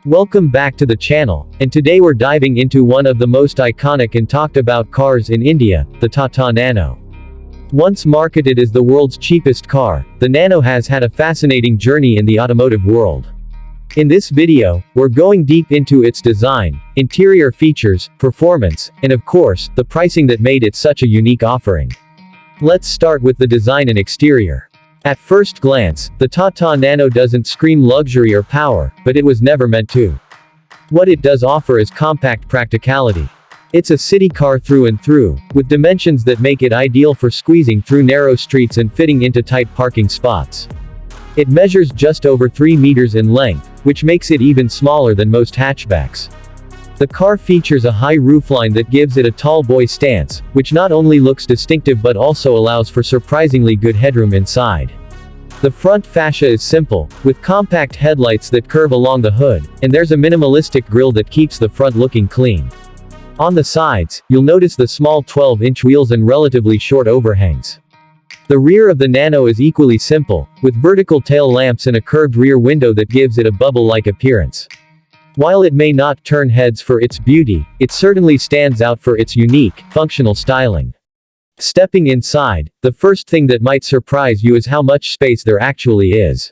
Welcome back to the channel, and today we're diving into one of the most iconic and talked about cars in India, the Tata Nano. Once marketed as the world's cheapest car, the Nano has had a fascinating journey in the automotive world. In this video, we're going deep into its design, interior features, performance, and of course, the pricing that made it such a unique offering. Let's start with the design and exterior. At first glance, the Tata Nano doesn't scream luxury or power, but it was never meant to. What it does offer is compact practicality. It's a city car through and through, with dimensions that make it ideal for squeezing through narrow streets and fitting into tight parking spots. It measures just over 3 meters in length, which makes it even smaller than most hatchbacks. The car features a high roofline that gives it a tall boy stance, which not only looks distinctive but also allows for surprisingly good headroom inside. The front fascia is simple, with compact headlights that curve along the hood, and there's a minimalistic grille that keeps the front looking clean. On the sides, you'll notice the small 12-inch wheels and relatively short overhangs. The rear of the Nano is equally simple, with vertical tail lamps and a curved rear window that gives it a bubble-like appearance. While it may not turn heads for its beauty, it certainly stands out for its unique, functional styling. Stepping inside, the first thing that might surprise you is how much space there actually is.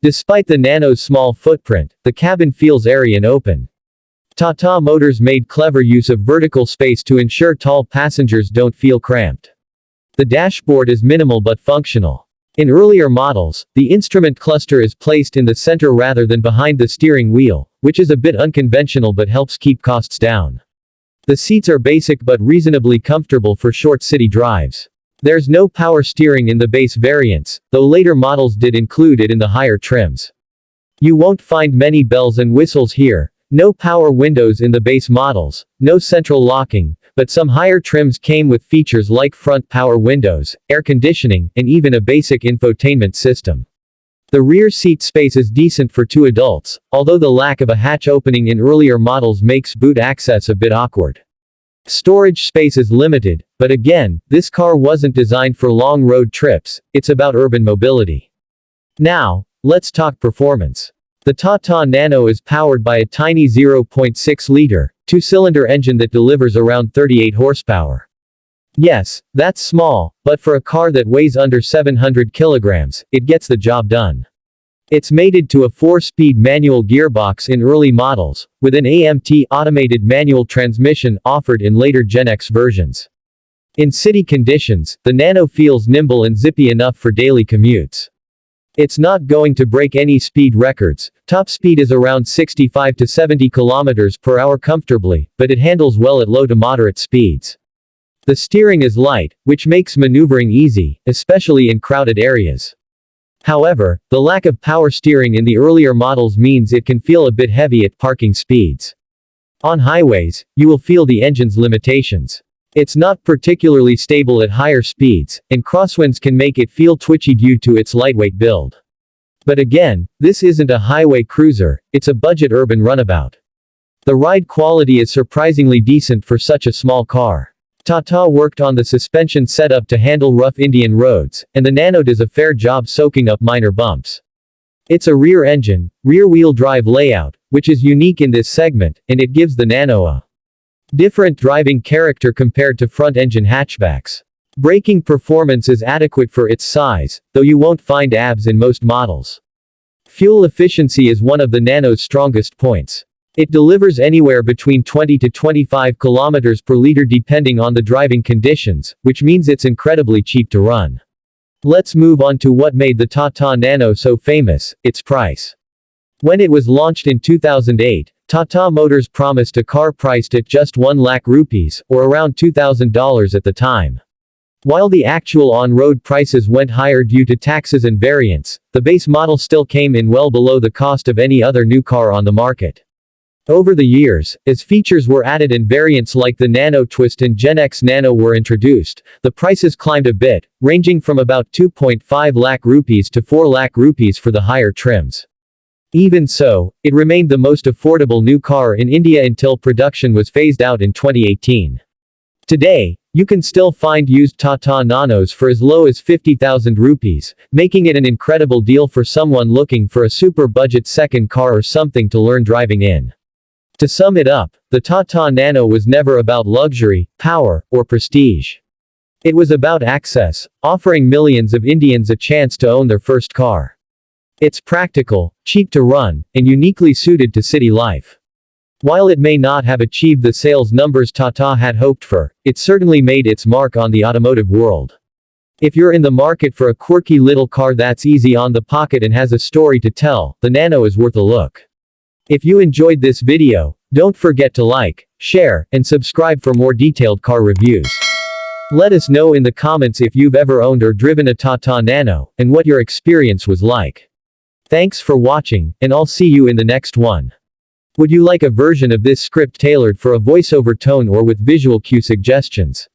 Despite the Nano's small footprint, the cabin feels airy and open. Tata Motors made clever use of vertical space to ensure tall passengers don't feel cramped. The dashboard is minimal but functional. In earlier models, the instrument cluster is placed in the center rather than behind the steering wheel, which is a bit unconventional but helps keep costs down. The seats are basic but reasonably comfortable for short city drives. There's no power steering in the base variants, though later models did include it in the higher trims. You won't find many bells and whistles here, no power windows in the base models, no central locking, but some higher trims came with features like front power windows, air conditioning, and even a basic infotainment system. The rear seat space is decent for 2 adults, although the lack of a hatch opening in earlier models makes boot access a bit awkward. Storage space is limited, but again, this car wasn't designed for long road trips, it's about urban mobility. Now, let's talk performance. The Tata Nano is powered by a tiny 0.6-liter, 2-cylinder engine that delivers around 38 horsepower. Yes, that's small, but for a car that weighs under 700 kilograms, it gets the job done. It's mated to a 4-speed manual gearbox in early models, with an AMT automated manual transmission offered in later Gen X versions. In city conditions, the Nano feels nimble and zippy enough for daily commutes. It's not going to break any speed records. Top speed is around 65 to 70 kilometers per hour comfortably, but it handles well at low to moderate speeds. The steering is light, which makes maneuvering easy, especially in crowded areas. However, the lack of power steering in the earlier models means it can feel a bit heavy at parking speeds. On highways, you will feel the engine's limitations. It's not particularly stable at higher speeds, and crosswinds can make it feel twitchy due to its lightweight build. But again, this isn't a highway cruiser, it's a budget urban runabout. The ride quality is surprisingly decent for such a small car. Tata worked on the suspension setup to handle rough Indian roads, and the Nano does a fair job soaking up minor bumps. It's a rear-engine, rear-wheel drive layout, which is unique in this segment, and it gives the Nano a different driving character compared to front-engine hatchbacks. Braking performance is adequate for its size, though you won't find ABS in most models. Fuel efficiency is one of the Nano's strongest points. It delivers anywhere between 20 to 25 kilometers per liter depending on the driving conditions, which means it's incredibly cheap to run. Let's move on to what made the Tata Nano so famous, its price. When it was launched in 2008, Tata Motors promised a car priced at just 1 lakh rupees, or around $2,000 at the time. While the actual on-road prices went higher due to taxes and variants, the base model still came in well below the cost of any other new car on the market. Over the years, as features were added and variants like the Nano Twist and Gen X Nano were introduced, the prices climbed a bit, ranging from about 2.5 lakh rupees to 4 lakh rupees for the higher trims. Even so, it remained the most affordable new car in India until production was phased out in 2018. Today, You can still find used Tata Nanos for as low as 50,000 rupees, making it an incredible deal for someone looking for a super budget second car or something to learn driving in. To sum it up, the Tata Nano was never about luxury, power, or prestige. It was about access, offering millions of Indians a chance to own their first car. It's practical, cheap to run, and uniquely suited to city life. While it may not have achieved the sales numbers Tata had hoped for, it certainly made its mark on the automotive world. If you're in the market for a quirky little car that's easy on the pocket and has a story to tell, the Nano is worth a look. If you enjoyed this video, don't forget to like, share, and subscribe for more detailed car reviews. Let us know in the comments if you've ever owned or driven a Tata Nano, and what your experience was like. Thanks for watching, and I'll see you in the next one. Would you like a version of this script tailored for a voiceover tone or with visual cue suggestions?